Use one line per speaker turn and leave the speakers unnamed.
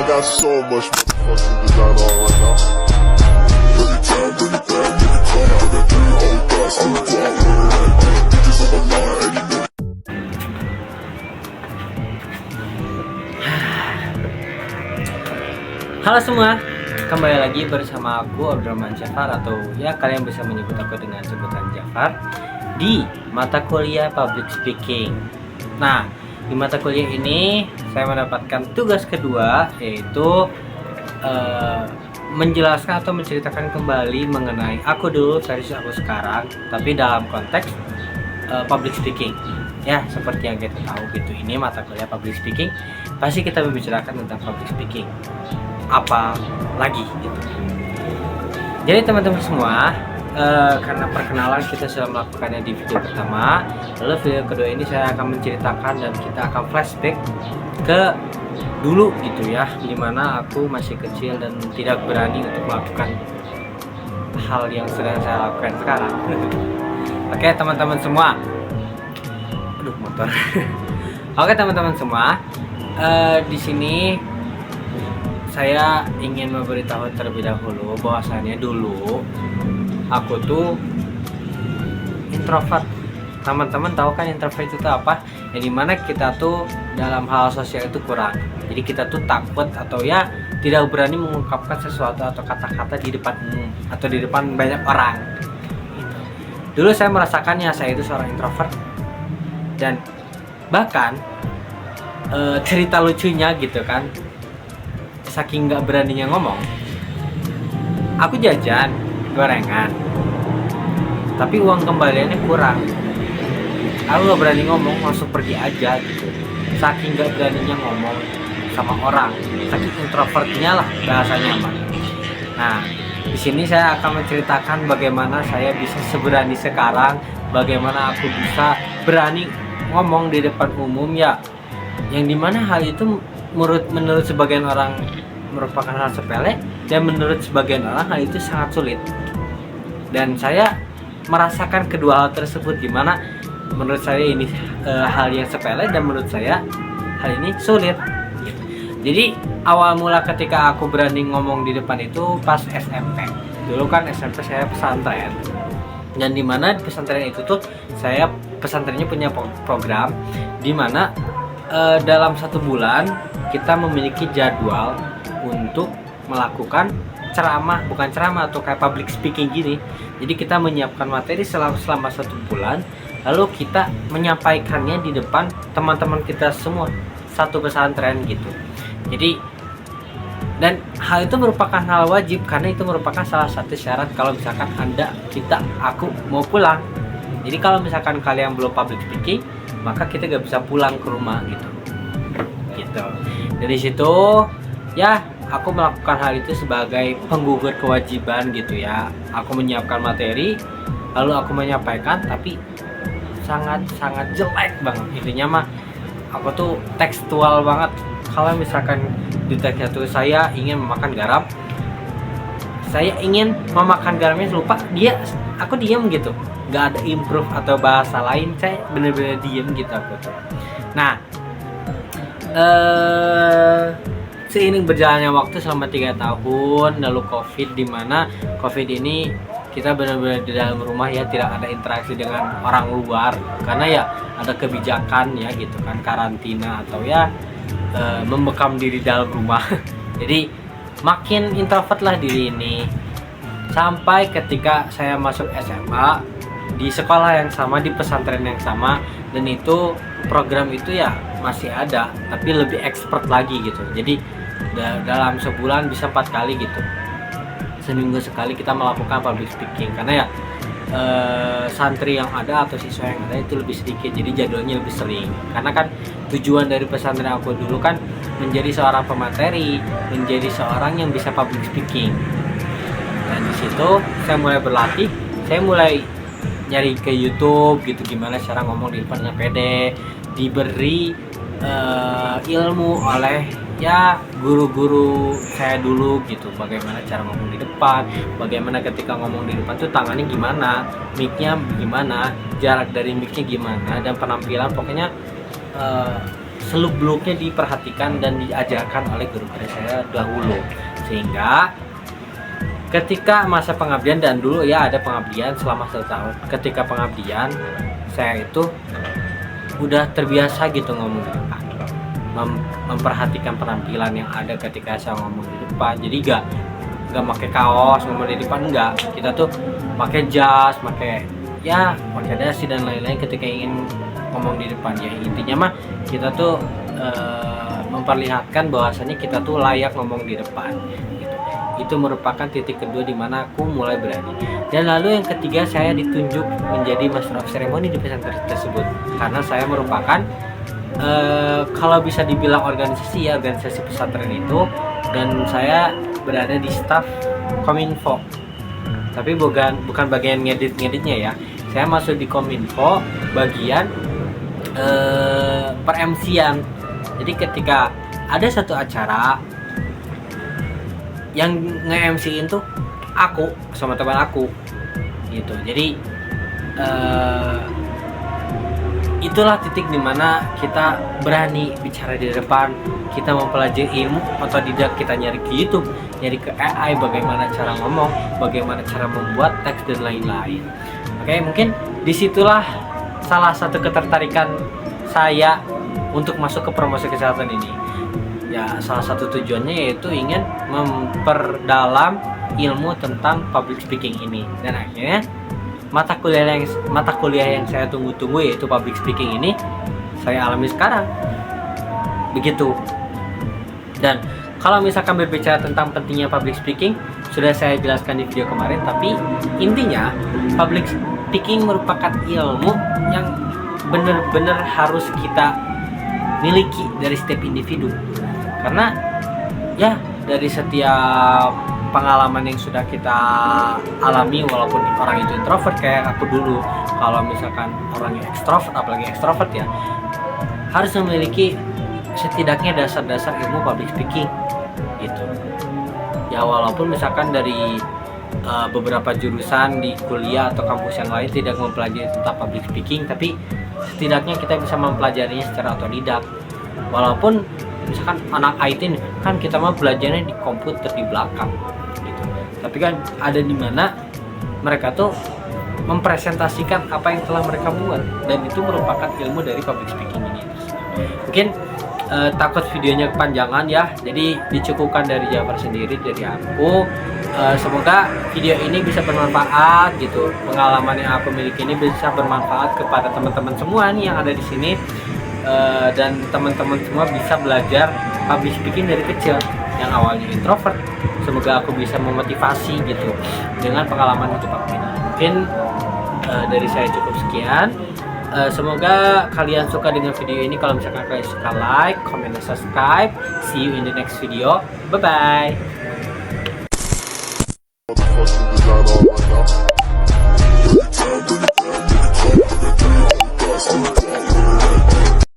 got so much motherfucking design on right now. Bring it down, bring it down, make it come out. I got 3 whole thoughts, I'm the guap with it. Bitches on my line, and you know.
Halo semua, kembali lagi bersama aku Abdurrahman Jafar, atau ya kalian bisa menyebut aku dengan sebutan Jafar, di mata kuliah Public Speaking. Nah, di mata kuliah ini saya mendapatkan tugas kedua, yaitu menjelaskan atau menceritakan kembali mengenai aku dulu versus aku sekarang, tapi dalam konteks public speaking. Ya, seperti yang kita tahu gitu, ini mata kuliah Public Speaking, pasti kita membicarakan tentang public speaking. Apa lagi gitu. Jadi teman-teman semua, karena perkenalan kita sudah melakukannya di video pertama, lalu video kedua ini saya akan menceritakan dan kita akan flashback ke dulu gitu ya, dimana aku masih kecil dan tidak berani untuk melakukan hal yang sedang saya lakukan sekarang. Oke teman-teman semua, aduh motor. Oke teman-teman semua, di sini saya ingin memberitahu terlebih dahulu bahwasannya dulu aku tuh introvert. Teman-teman tahu kan introvert itu apa? Yang dimana kita tuh dalam hal sosial itu kurang. Jadi kita tuh takut atau ya tidak berani mengungkapkan sesuatu atau kata-kata di depan umum atau di depan banyak orang. Dulu saya merasakannya, saya itu seorang introvert, dan bahkan cerita lucunya gitu kan, saking nggak beraninya ngomong, aku jajan gorengan tapi uang kembaliannya kurang. Aku nggak berani ngomong, langsung pergi aja gitu, saking nggak beraninya ngomong sama orang, saking introvertnya lah bahasanya mah. Nah, di sini saya akan menceritakan bagaimana saya bisa seberani sekarang, bagaimana aku bisa berani ngomong di depan umum ya, yang dimana hal itu menurut sebagian orang merupakan hal sepele, dan menurut sebagian orang hal itu sangat sulit. Dan saya merasakan kedua hal tersebut, dimana menurut saya ini hal yang sepele, dan menurut saya hal ini sulit. Jadi awal mula ketika aku berani ngomong di depan itu pas SMP. Dulu kan SMP saya pesantren, dan dimana di pesantren itu tuh saya pesantrennya punya program dimana dalam 1 bulan kita memiliki jadwal untuk melakukan ceramah, bukan ceramah atau kayak public speaking gini. Jadi kita menyiapkan materi selama 1 bulan, lalu kita menyampaikannya di depan teman-teman kita semua, satu pesantren gitu. Jadi, dan hal itu merupakan hal wajib, karena itu merupakan salah satu syarat kalau misalkan aku mau pulang. Jadi kalau misalkan kalian belum public speaking, maka kita gak bisa pulang ke rumah gitu. Dari situ ya aku melakukan hal itu sebagai penggugur kewajiban gitu ya. Aku menyiapkan materi, lalu aku menyampaikan, tapi sangat jelek banget. Intinya mah aku tuh tekstual banget. Kalau misalkan di teksnya tuh saya ingin memakan garam, saya ingin memakan garamnya lupa, aku diam gitu, nggak ada improve atau bahasa lain, saya bener-bener diem gitu aku tuh. Nah, seiring berjalannya waktu selama 3 tahun, lalu COVID, dimana COVID ini kita benar-benar di dalam rumah ya, tidak ada interaksi dengan orang luar, karena ya ada kebijakan ya gitu kan, karantina atau ya membekam diri dalam rumah. Jadi makin introvert lah diri ini, sampai ketika saya masuk SMA di sekolah yang sama, di pesantren yang sama, dan itu program itu ya masih ada, tapi lebih expert lagi gitu. Jadi dalam sebulan bisa 4 kali gitu, seminggu sekali kita melakukan public speaking, karena ya santri yang ada atau siswa yang ada itu lebih sedikit, jadi jadwalnya lebih sering. Karena kan tujuan dari pesantren aku dulu kan menjadi seorang pemateri, menjadi seorang yang bisa public speaking. Dan di situ saya mulai berlatih, saya mulai nyari ke YouTube gitu, gimana cara ngomong di depan yang pede, diberi ilmu oleh ya guru-guru saya dulu gitu, bagaimana cara ngomong di depan, bagaimana ketika ngomong di depan tuh tangannya gimana, mic-nya gimana, jarak dari mic-nya gimana, dan penampilan pokoknya seluk-beluknya diperhatikan dan diajarkan oleh guru-guru saya dahulu, sehingga ketika masa pengabdian, dan dulu ya ada pengabdian selama 1 tahun, ketika pengabdian saya itu udah terbiasa gitu ngomong di depan, memperhatikan penampilan yang ada ketika saya ngomong di depan. Jadi nggak pakai kaos ngomong di depan, enggak, kita tuh pakai jas, pakai dasi dan lain-lain ketika ingin ngomong di depan. Ya intinya mah kita tuh memperlihatkan bahwasannya kita tuh layak ngomong di depan gitu. Itu merupakan titik kedua di mana aku mulai berani. Dan lalu yang ketiga, saya ditunjuk menjadi Master of Ceremony di pesantren tersebut, karena saya merupakan kalau bisa dibilang organisasi pesantren itu, dan saya berada di staf Kominfo. Tapi bukan bagian ngeditnya ya. Saya masuk di Kominfo bagian per-MC-an. Jadi ketika ada satu acara yang nge-MC-in tuh aku sama teman aku gitu. Jadi itulah titik dimana kita berani bicara di depan, kita mempelajari ilmu otodidak, kita nyari ke YouTube, nyari ke AI bagaimana cara ngomong, bagaimana cara membuat teks dan lain-lain. Oke, mungkin disitulah salah satu ketertarikan saya untuk masuk ke promosi kesehatan ini. Ya, salah satu tujuannya yaitu ingin memperdalam ilmu tentang public speaking ini, dan akhirnya mata kuliah yang saya tunggu-tunggu yaitu public speaking ini saya alami sekarang. Begitu. Dan kalau misalkan berbicara tentang pentingnya public speaking, sudah saya jelaskan di video kemarin, tapi intinya public speaking merupakan ilmu yang benar-benar harus kita miliki dari setiap individu. Karena ya dari setiap pengalaman yang sudah kita alami, walaupun orang itu introvert kayak aku dulu, kalau misalkan orang yang ekstrovert, apalagi ekstrovert ya, harus memiliki setidaknya dasar-dasar ilmu public speaking gitu. Ya walaupun misalkan dari beberapa jurusan di kuliah atau kampus yang lain tidak mempelajari tentang public speaking, tapi setidaknya kita bisa mempelajarinya secara otodidak. Walaupun misalkan anak IT kan kita mah belajarnya di komputer di belakang gitu. Tapi kan ada di mana mereka tuh mempresentasikan apa yang telah mereka buat, dan itu merupakan ilmu dari public speaking ini. Mungkin takut videonya kepanjangan ya, jadi dicukupkan dari Jafar sendiri, dari aku. Semoga video ini bisa bermanfaat gitu. Pengalaman yang aku miliki ini bisa bermanfaat kepada teman-teman semua nih yang ada di sini. Dan teman-teman semua bisa belajar public speaking dari kecil, yang awalnya introvert. Semoga aku bisa memotivasi gitu dengan pengalaman hidup aku ini. Mungkin dari saya cukup sekian. Semoga kalian suka dengan video ini. Kalau misalkan kalian suka, like, comment, dan subscribe. See you in the next video. Bye bye.
Motherfucking design all right now. Every time, nigga, come, I got 3 whole thoughts.